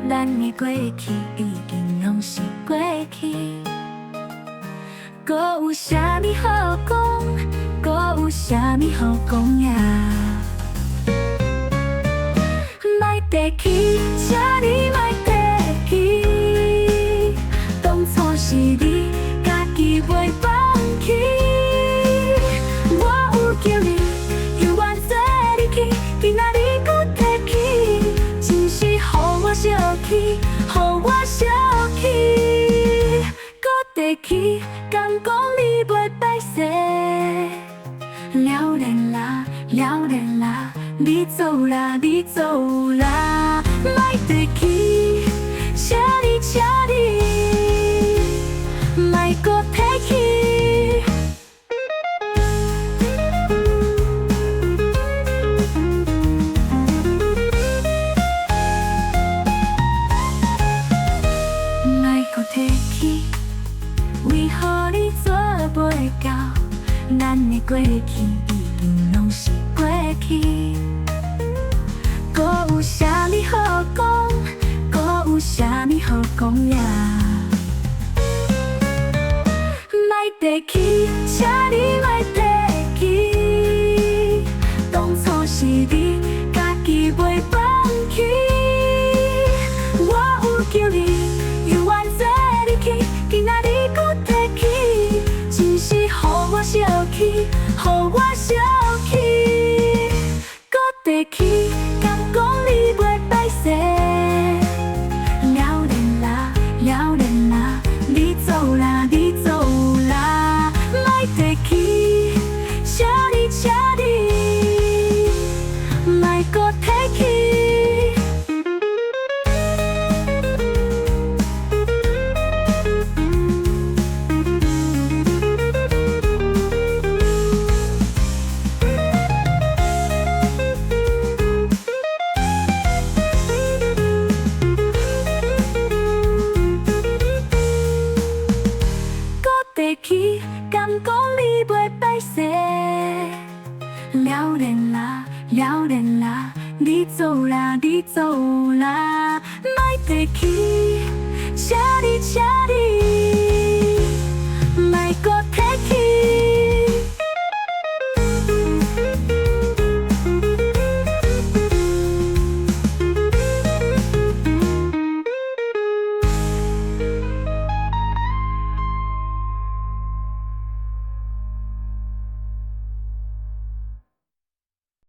咱的过去已经拢是过去，还有啥物好讲？还有啥物好讲呀？麦提起，请你麦提起，当初是你，家己袂放弃。我有求你，犹原作你去，今仔你擱提起，真是乎我生气，乎我生气。擱提起，敢讲你袂歹势。了然啦，了然啦，你走啦，你走啦，麦提起，请你，请你，麦擱提起。麦擱提起，为何你做不到？咱的过去已经拢是过去，还有啥物好讲？还有啥物好讲呀？麦提起，请你麦提起，当初是你，家己袂放弃。我有求你，犹原作你去，今仔你擱提起，真是乎我生气，乎我生气。擱提起，敢讲你袂歹势。了然啦，了然啦，你走啦，你走啦，麦提起，请你，请你，麦擱提起。提起，敢讲你袂歹势。了然啦，了然啦，你走啦，你走啦，麦提起。